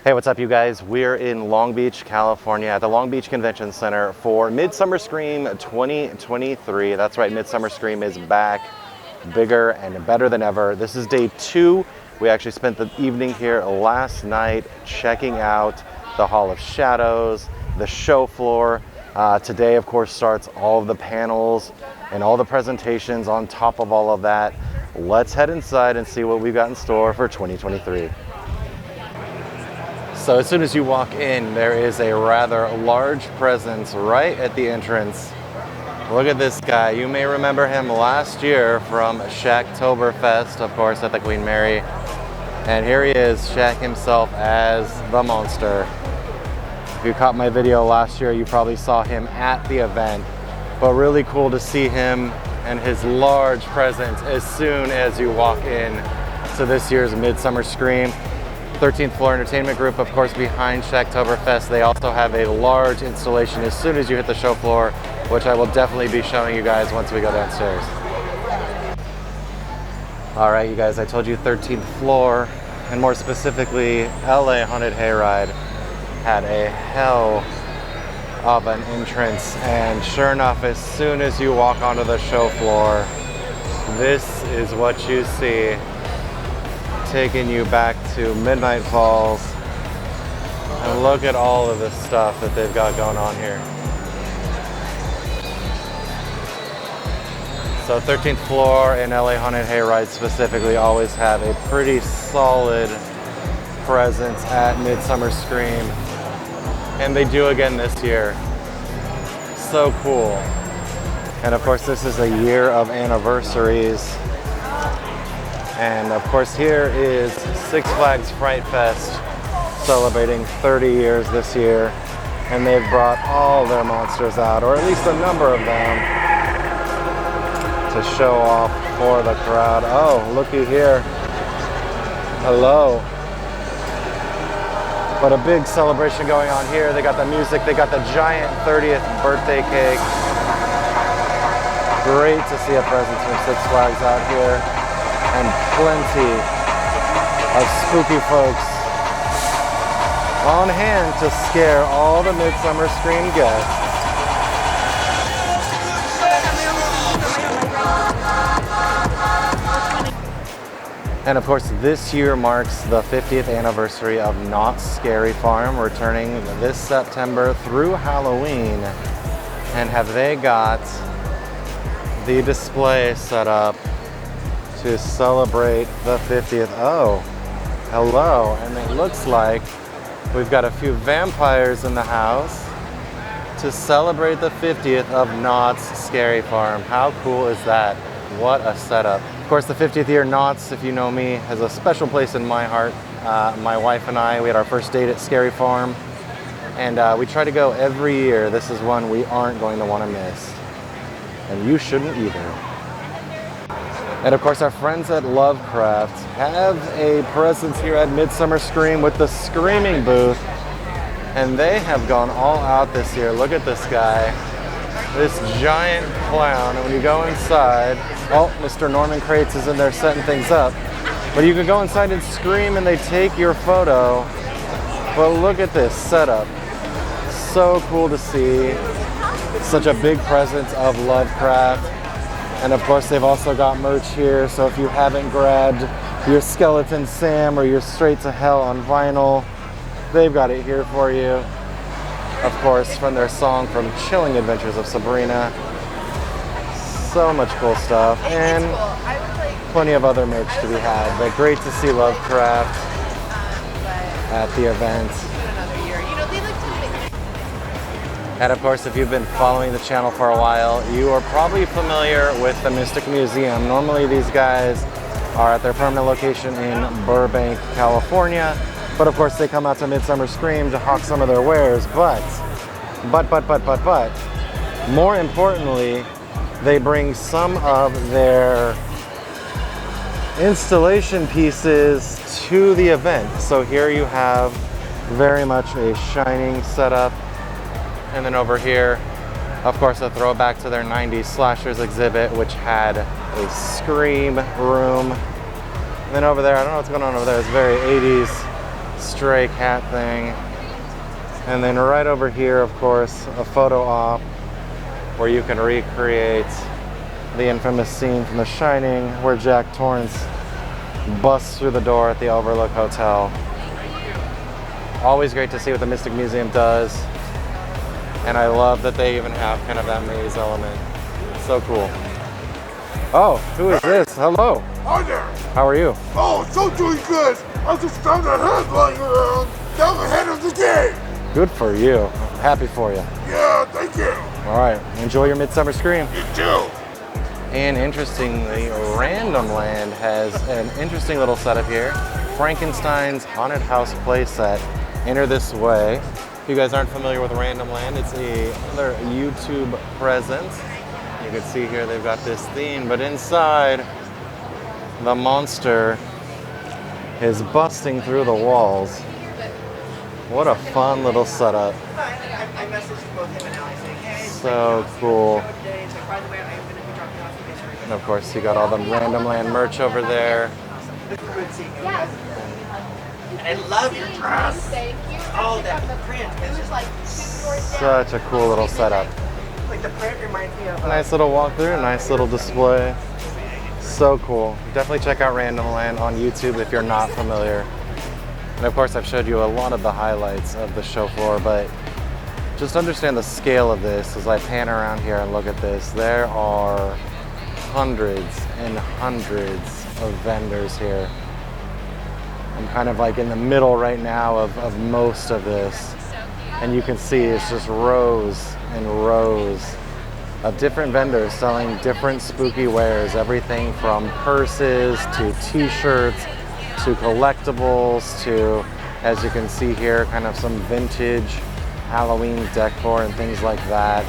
Hey, what's up, you guys? We're in Long Beach, California at the Long Beach Convention Center for Midsummer Scream 2023. That's right, Midsummer Scream is back, bigger and better than ever. This is day 2. We actually spent the evening here last night checking out the Hall of Shadows, the show floor. Today, of course, starts all of the panels and all the presentations on top of all of that. Let's head inside and see what we've got in store for 2023. So as soon as you walk in, there is a rather large presence right at the entrance. Look at this guy. You may remember him last year from Shacktoberfest, of course, at the Queen Mary. And here he is, Shaq himself as the monster. If you caught my video last year, you probably saw him at the event. But really cool to see him and his large presence as soon as you walk in to this year's Midsummer Scream. 13th Floor Entertainment Group, of course, behind Shacktoberfest. They also have a large installation as soon as you hit the show floor, which I will definitely be showing you guys once we go downstairs. All right, you guys, I told you 13th floor, and more specifically, LA Haunted Hayride had a hell of an entrance. And sure enough, as soon as you walk onto the show floor, this is what you see, taking you back to Midnight Falls. And look at all of the stuff that they've got going on here. So 13th Floor and LA Haunted Hayride specifically always have a pretty solid presence at Midsummer Scream. And they do again this year. So cool. And of course, this is a year of anniversaries. And of course, here is Six Flags Fright Fest celebrating 30 years this year. And they've brought all their monsters out, or at least a number of them, to show off for the crowd. Oh, looky here. Hello. But a big celebration going on here. They got the music, they got the giant 30th birthday cake. Great to see a presence from Six Flags out here. And plenty of spooky folks on hand to scare all the Midsummer Scream guests. And of course, this year marks the 50th anniversary of Knott's Scary Farm, returning this September through Halloween. And have they got the display set up to celebrate the 50th. Oh, hello. And it looks like we've got a few vampires in the house to celebrate the 50th of Knott's Scary Farm. How cool is that? What a setup. Of course, the 50th year Knott's, if you know me, has a special place in my heart. My wife and I, we had our first date at Scary Farm, and we try to go every year. This is one we aren't going to want to miss. And you shouldn't either. And of course, our friends at Lovecraft have a presence here at Midsummer Scream with the Screaming booth. And they have gone all out this year. Look at this guy, this giant clown. And when you go inside, oh, Mr. Norman Crates is in there setting things up. But you can go inside and scream and they take your photo. But look at this setup. So cool to see. Such a big presence of Lovecraft. And of course, they've also got merch here. So if you haven't grabbed your Skeleton Sam or your Straight to Hell on vinyl, they've got it here for you. Of course, from their song from Chilling Adventures of Sabrina. So much cool stuff. And plenty of other merch to be had. But great to see Lovecraft at the event. And of course, if you've been following the channel for a while, you are probably familiar with the Mystic Museum. Normally these guys are at their permanent location in Burbank, California. But of course, they come out to Midsummer Scream to hawk some of their wares. But, more importantly, they bring some of their installation pieces to the event. So here you have very much a Shining setup. And then over here, of course, a throwback to their 90s slashers exhibit, which had a Scream room. And then over there, I don't know what's going on over there. It's very 80s stray cat thing. And then right over here, of course, a photo op where you can recreate the infamous scene from The Shining where Jack Torrance busts through the door at the Overlook Hotel. Always great to see what the Mystic Museum does. And I love that they even have kind of that maze element. So cool. Oh, who is this? Hello. Hi there. How are you? Oh, so doing good. I just found a head lying around down the head of the game. Good for you. I'm happy for you. Yeah, thank you. All right. Enjoy your Midsummer Scream. You too. And interestingly, Random Land has an interesting little setup here. Frankenstein's Haunted House playset. Enter this way. If you guys aren't familiar with Random Land, it's another YouTube presence. You can see here they've got this theme, but inside, the monster is busting through the walls. What a fun little setup. I messaged both him and Alex saying, hey, So cool. by the way, I'm going to be dropping off you guys. And of course, you got all the Random Land merch over there. Good seeing you guys. And I love your dress. Thank you. Oh, that print. It's just like Such a cool little setup. the print reminds me of Nice little walkthrough, nice little display. So cool. Definitely check out Random Land on YouTube if you're not familiar. And of course, I've showed you a lot of the highlights of the show floor, but just understand the scale of this as I pan around here and look at this. There are hundreds and hundreds of vendors here. I'm kind of like in the middle right now of most of this. And you can see it's just rows and rows of different vendors selling different spooky wares. Everything from purses to t-shirts to collectibles to, as you can see here, kind of some vintage Halloween decor and things like that.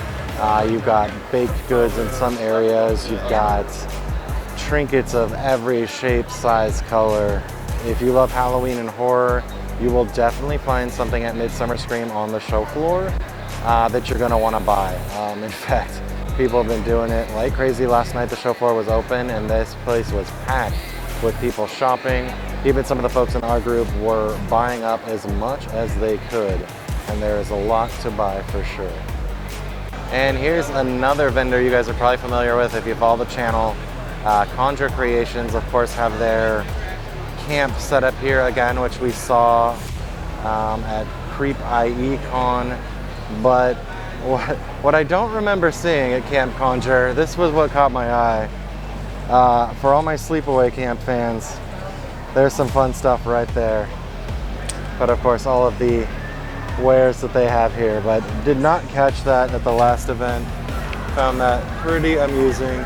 You've got baked goods in some areas. You've got trinkets of every shape, size, color. If you love Halloween and horror, you will definitely find something at Midsummer Scream on the show floor that you're gonna wanna buy. In fact, people have been doing it like crazy. Last night the show floor was open and this place was packed with people shopping. Even some of the folks in our group were buying up as much as they could. And there is a lot to buy for sure. And here's another vendor you guys are probably familiar with if you follow the channel. Conjure Creations, of course, have their camp set up here again, which we saw at Creep IE Con. But what I don't remember seeing at Camp Conjure, this was what caught my eye. For all my Sleepaway Camp fans, there's some fun stuff right there. But of course, all of the wares that they have here, but did not catch that at the last event. Found that pretty amusing.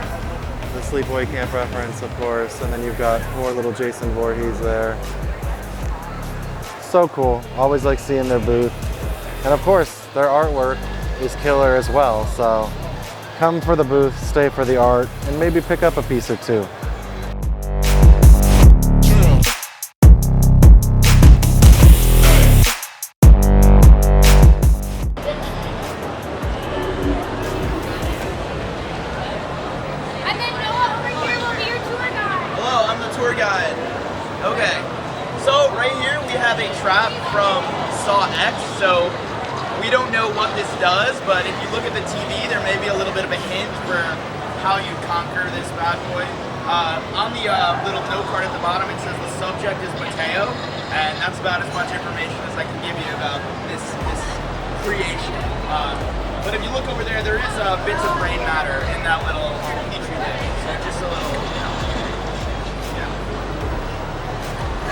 The Sleepaway Camp reference, of course, and then you've got poor little Jason Voorhees there. So cool. Always like seeing their booth. And of course, their artwork is killer as well. So come for the booth, stay for the art, and maybe pick up a piece or two. So we don't know what this does, but if you look at the TV, there may be a little bit of a hint for how you conquer this bad boy. On the little note card at the bottom, it says the subject is Mateo, and that's about as much information as I can give you about this creation. But if you look over there, there is bits of brain matter in that little petri dish. So just a little, yeah.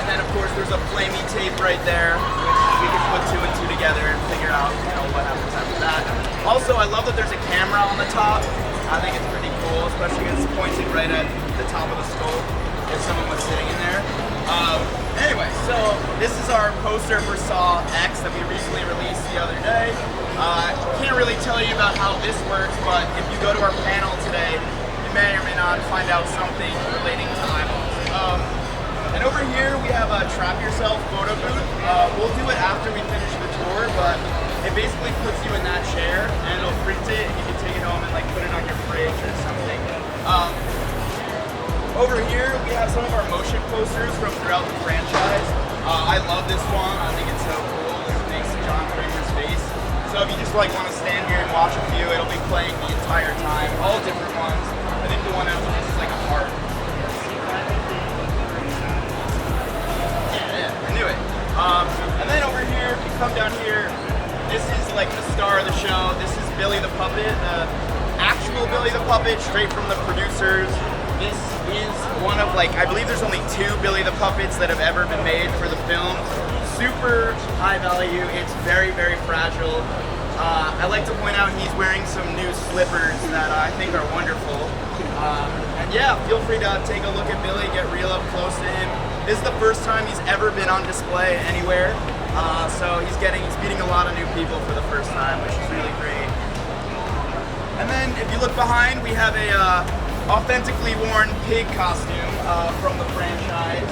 And then of course there's a flamey tape right there, which we can put two and two together and figure out, what happens after that. Also, I love that there's a camera on the top. I think it's pretty cool, especially because it's pointing right at the top of the skull if someone was sitting in there. Anyway, so this is our poster for Saw X that we recently released the other day. Can't really tell you about how this works, but if you go to our panel today, you may or may not find out something relating to eyeballs. And over here we have a Trap Yourself photo booth. We'll do it after we finish the tour, but it basically puts you in that chair and it'll print it and you can take it home and like put it on your fridge or something. Over here we have some of our motion posters from throughout the franchise. I love this one. I think it's so cool. It makes John Kramer's face. So if you just like want to stand here and watch a few, it'll be playing the entire time. All different ones. I think the one after this is like a heart. Yeah, I knew it. And then over here, if you come down here, this is like the star of the show. This is Billy the Puppet, the actual Billy the Puppet, straight from the producers. This is one of like, I believe there's only 2 Billy the Puppets that have ever been made for the film. Super high value. It's very, very fragile. I like to point out he's wearing some new slippers that I think are wonderful. And yeah, feel free to take a look at Billy, get real up close to him. This is the first time he's ever been on display anywhere. So he's meeting a lot of new people for the first time, which is really great. And then if you look behind, we have a authentically worn pig costume from the franchise.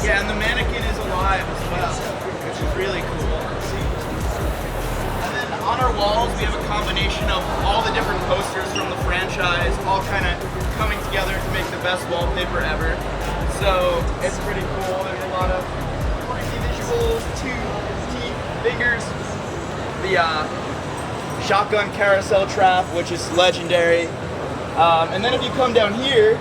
Yeah, and the mannequin is alive as well, which is really cool. And then on our walls, we have a combination of all the different posters from the franchise, all kind of coming together to make the best wallpaper ever. So it's pretty cool. There's a lot of crazy visuals, teeth, fingers. The shotgun carousel trap, which is legendary. And then if you come down here,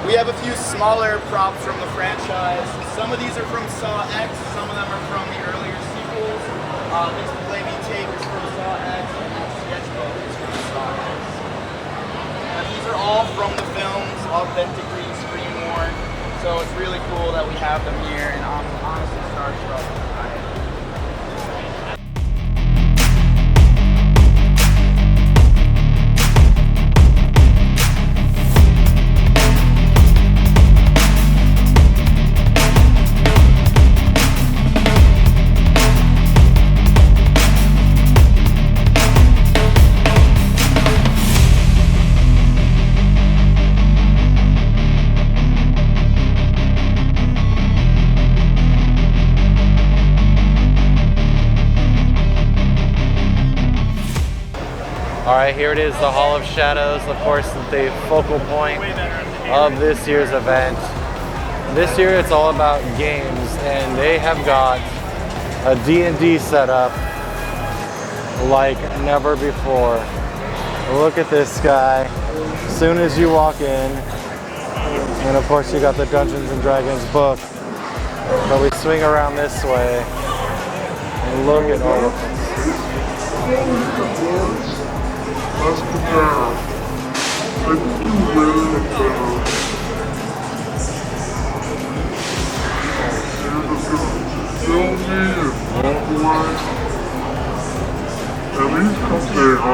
we have a few smaller props from the franchise. Some of these are from Saw X, some of them are from the earlier sequels. This Play Me Tape is from Saw X, and this sketchbook is from Saw X. And these are all from the films, authentically screen worn. So it's really cool that we have them here, and I'm honestly starstruck by it. All right, here it is, the Hall of Shadows, of course, the focal point of this year's event. This year it's all about games, and they have got a D&D setup like never before. Look at this guy. As soon as you walk in, and of course you got the Dungeons and Dragons book, but we swing around this way, and look at all of this. That's the barrel. I do wear the barrel. Tell me and walk away. At least come say hi.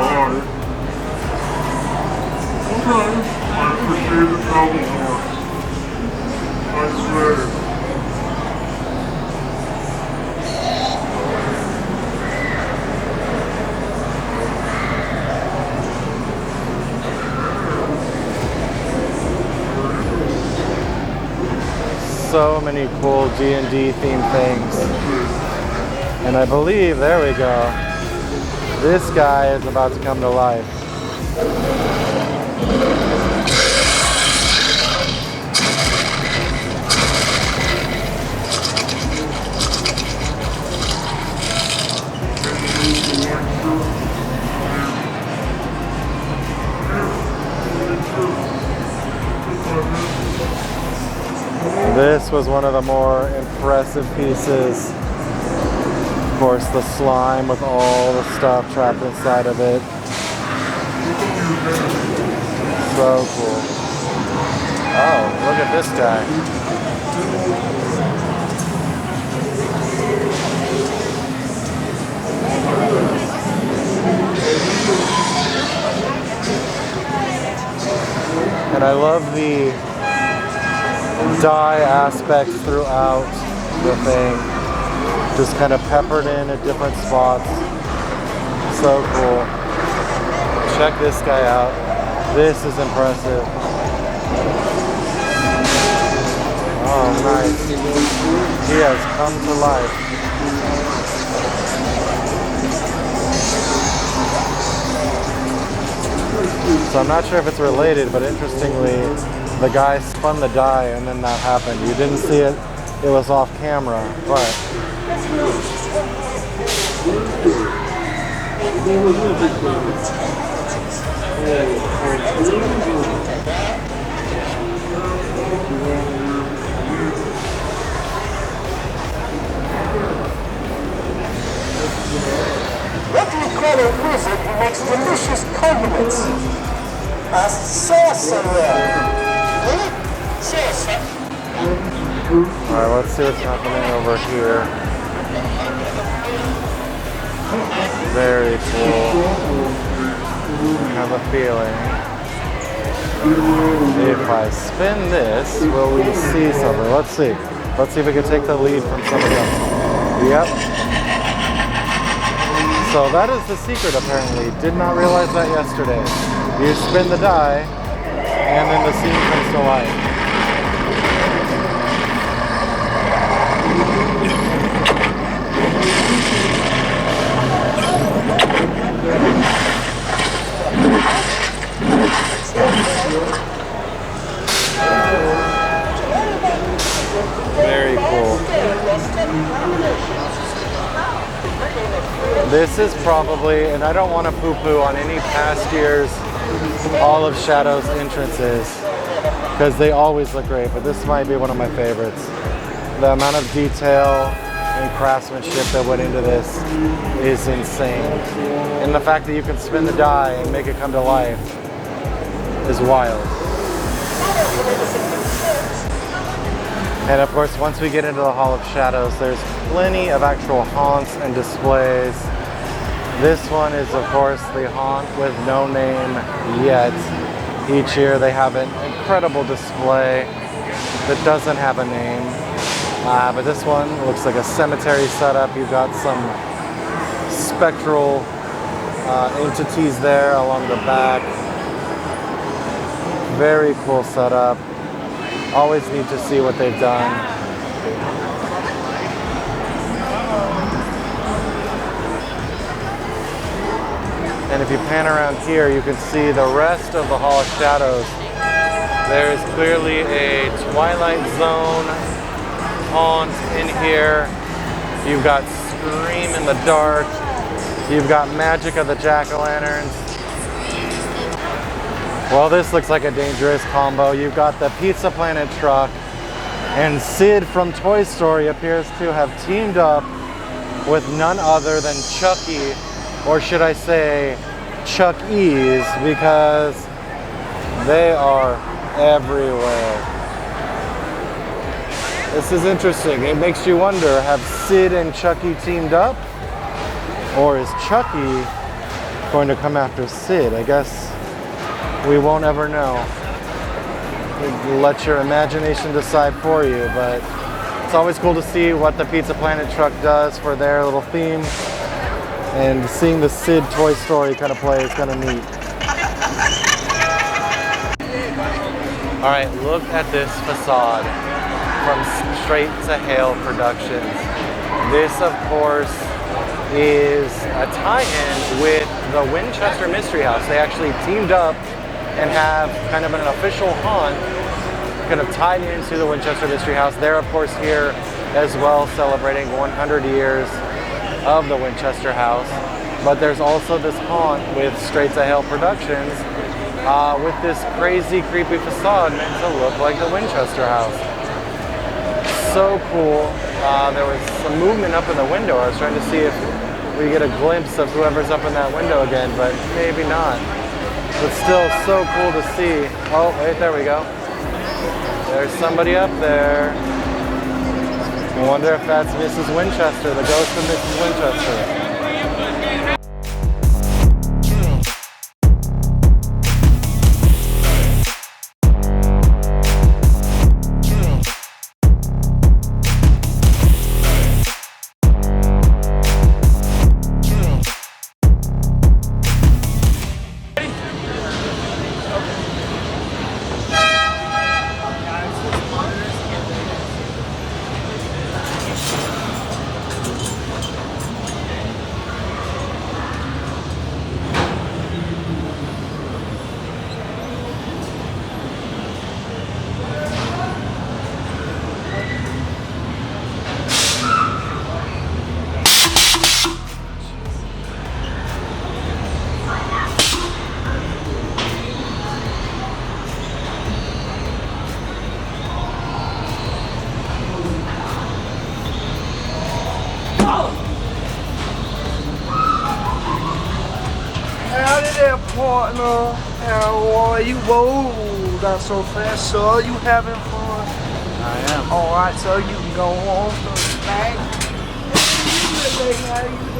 Okay. I appreciate the compliment. Nice day. So many cool D&D themed things. And I believe, there we go, this guy is about to come to life. This was one of the more impressive pieces. Of course, the slime with all the stuff trapped inside of it. So cool. Oh, look at this guy. And I love the dye aspects throughout the thing, just kind of peppered in at different spots. So cool. Check this guy out. This is impressive. Oh, nice. He has come to life. So I'm not sure if it's related, but interestingly, the guy spun the die and then that happened. You didn't see it, it was off camera, but Luckily credit wizard who makes delicious condiments. Sorcerer. Sorcerer. alright, let's see what's happening over here. Very cool. I have a feeling if I spin this, will we see something? Let's see. Let's see if we can take the lead from somebody else. Yep. So that is the secret apparently. Did not realize that yesterday. You spin the die and then the scene comes to life. Very cool. This is probably, and I don't want to poo-poo on any past year's All of Shadows entrances because they always look great, but this might be one of my favorites. The amount of detail and craftsmanship that went into this is insane. And the fact that you can spin the die and make it come to life is wild. And of course, once we get into the Hall of Shadows, there's plenty of actual haunts and displays. This one is, of course, the haunt with no name yet. Each year they have an incredible display that doesn't have a name. But this one looks like a cemetery setup. You've got some spectral entities there along the back. Very cool setup. Always need to see what they've done. And if you pan around here, you can see the rest of the Hall of Shadows. There's clearly a Twilight Zone haunt in here. You've got Scream in the Dark. You've got Magic of the Jack-o'-lanterns. Well, this looks like a dangerous combo. You've got the Pizza Planet truck, and Sid from Toy Story appears to have teamed up with none other than Chucky, or should I say Chuck-E's, because they are everywhere. This is interesting. It makes you wonder, have Sid and Chucky teamed up? Or is Chucky going to come after Sid? I guess we won't ever know. Let your imagination decide for you, but it's always cool to see what the Pizza Planet truck does for their little theme, and seeing the Sid Toy Story kind of play is kind of neat. All right, look at this facade from Straight to Hale Productions. This, of course, is a tie-in with the Winchester Mystery House. They actually teamed up and have kind of an official haunt kind of tied into the Winchester Mystery House. They're, of course, here as well, celebrating 100 years of the Winchester House. But there's also this haunt with Straight to Hale Productions with this crazy, creepy facade meant to look like the Winchester House. So cool. There was some movement up in the window. I was trying to see if we get a glimpse of whoever's up in that window again, but maybe not. But still so cool to see. Oh, wait, there we go. There's somebody up there. I wonder if that's Mrs. Winchester, the ghost of Mrs. Winchester. partner. How are you? Whoa, not so fast, sir. You having fun? I am. All right, so you can go on to the back. How you doing?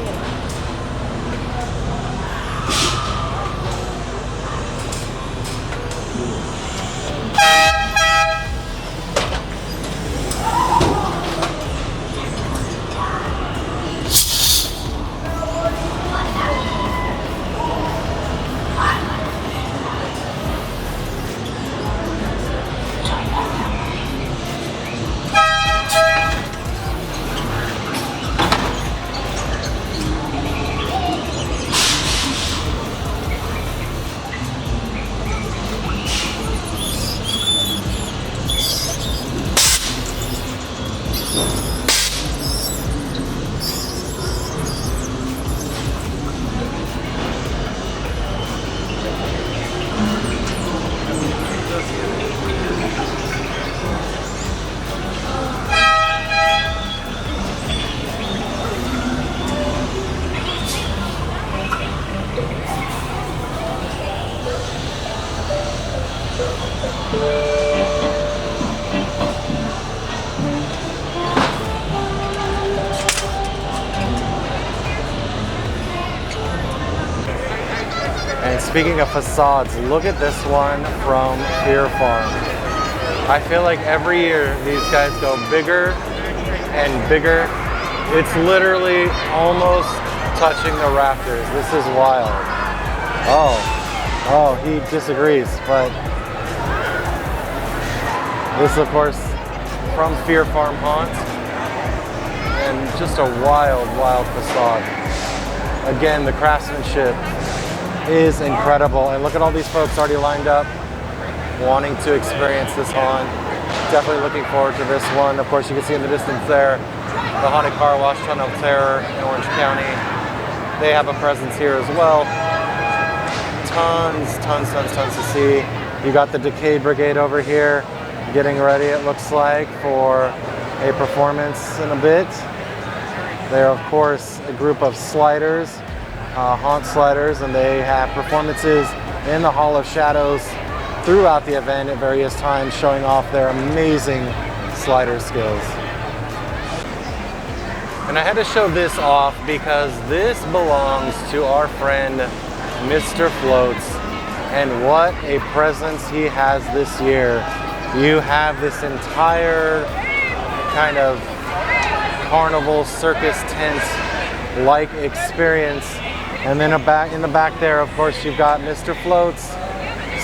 And speaking of facades, look at this one from Fear Farm. I feel like every year these guys go bigger and bigger. It's literally almost touching the rafters. This is wild. Oh, he disagrees, but this, of course, from Fear Farm Haunt, and just a wild, wild facade. Again, the craftsmanship is incredible, and look at all these folks already lined up wanting to experience this haunt. Definitely looking forward to this one. Of course, you can see in the distance there the Haunted Car Wash Tunnel of Terror in Orange County. They have a presence here as well. Tons to see. You got the Decay Brigade over here getting ready, it looks like, for a performance in a bit. They're, of course, a group of sliders, haunt sliders, and they have performances in the Hall of Shadows throughout the event at various times, showing off their amazing slider skills. And I had to show this off because this belongs to our friend Mr. Floats, and what a presence he has this year. You have this entire kind of carnival circus tent like experience, and then in the back there, of course, you've got Mr. Floats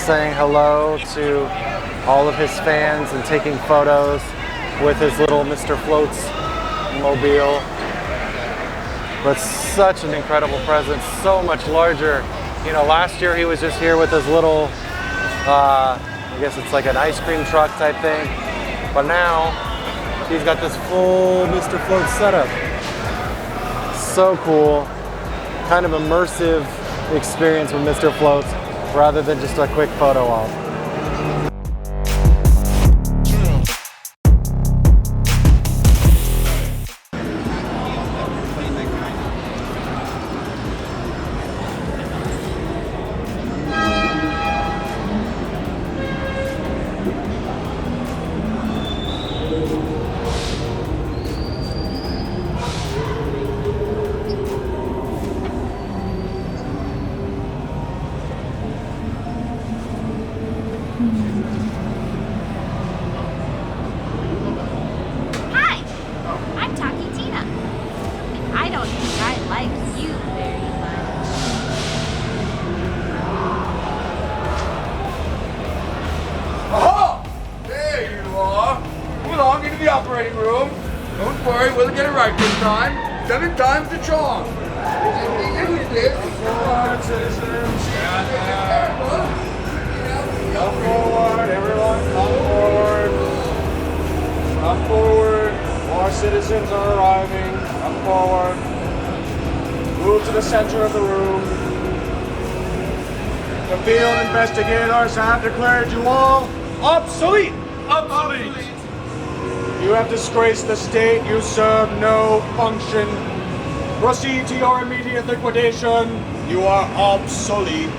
saying hello to all of his fans and taking photos with his little Mr. Floats mobile. But such an incredible presence, so much larger. You know, last year he was just here with his little, I guess it's like an ice cream truck type thing. But now he's got this full Mr. Floats setup. So cool. Kind of immersive experience with Mr. Floats rather than just a quick photo op. Hi, I'm Taki Tina. And I don't think I like you very much. Oh, there you are. Come along into the operating room. Don't worry, we'll get it right this time. 7 times the charm. Come forward, everyone, come forward. Come forward. More citizens are arriving. Come forward. Move to the center of the room. The field investigators have declared you all obsolete. Obsolete. You have disgraced the state. You serve no function. Proceed to your immediate liquidation. You are obsolete.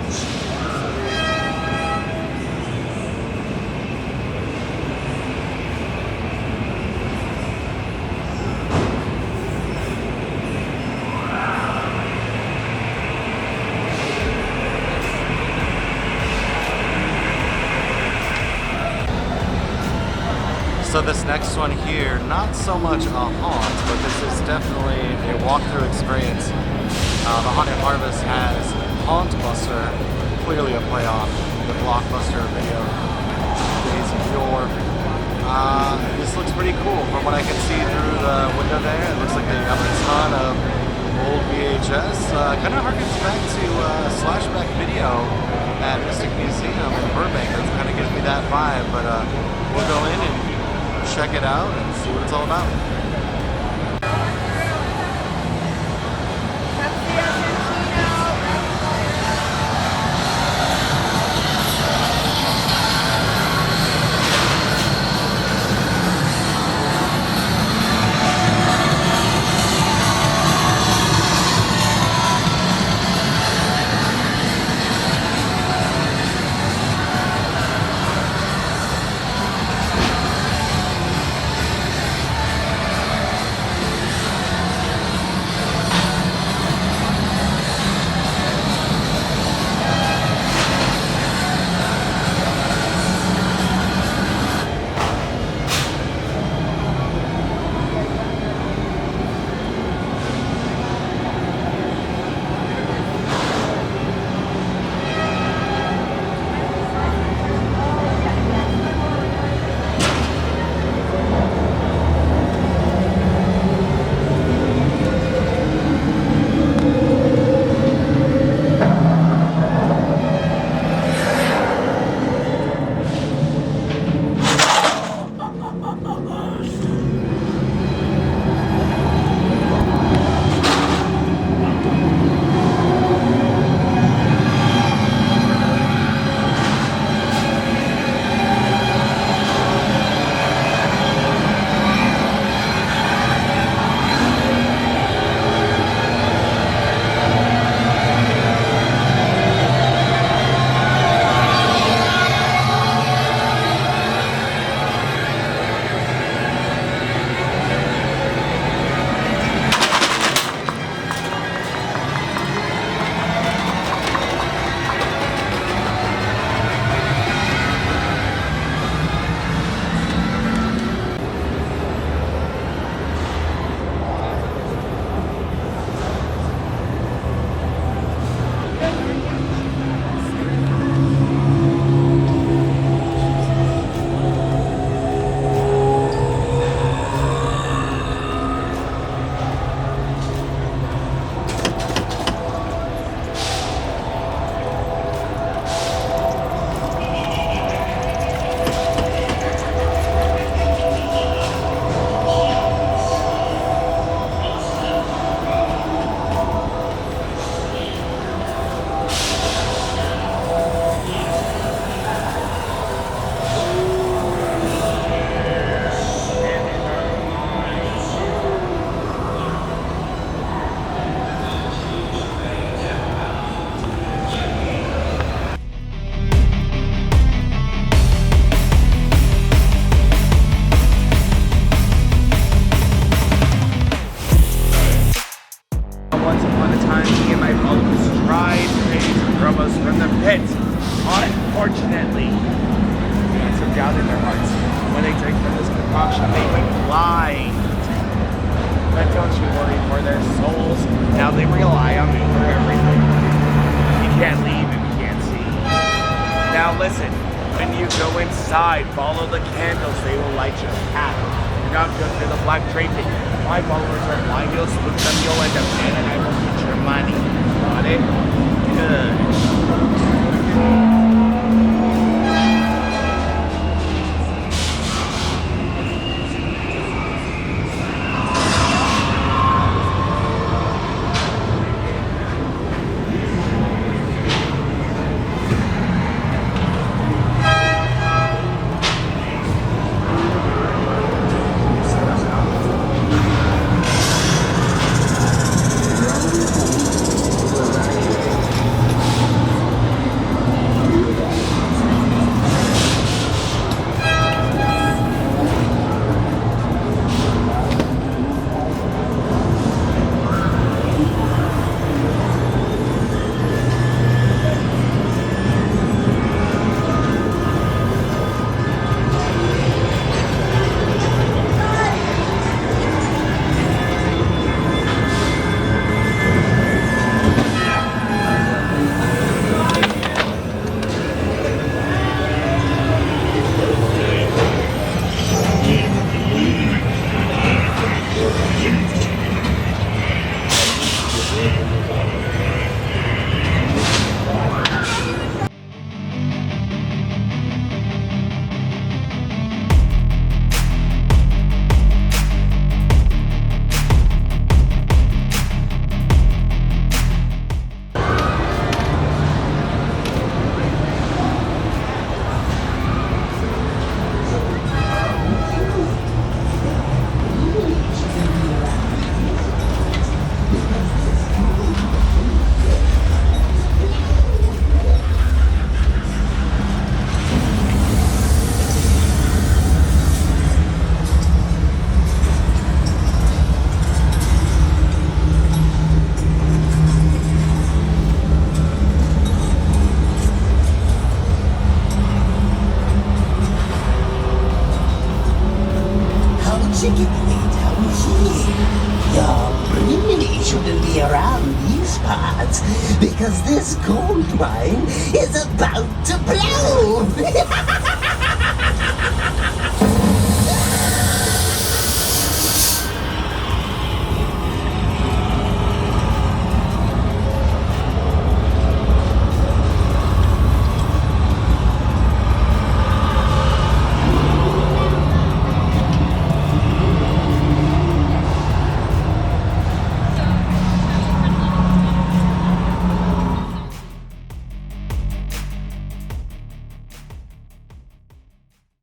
So this next one here, not so much a haunt, but this is definitely a walkthrough experience. The Haunted Harvest has Haunt Buster, clearly a play on the Blockbuster video days of yore. This looks pretty cool from what I can see through the window there. It looks like they have a ton of old VHS. Kind of harkens back to a Slashback video at Mystic Museum in Burbank. That kind of gives me that vibe, but we'll go in and check it out and see what it's all about. Unfortunately, some doubt in their hearts. When they drink from this concoction, they be blind. But don't you worry for their souls. Now they rely on me for everything. You can't leave if you can't see. Now listen, when you go inside, follow the candles. They will light your path. You're not good for the black draping. My followers are blind. You'll spook them. You'll end up dead, and I will get your money. Got it? Good. take it later with you. You really shouldn't be around these parts because this gold mine is about to blow.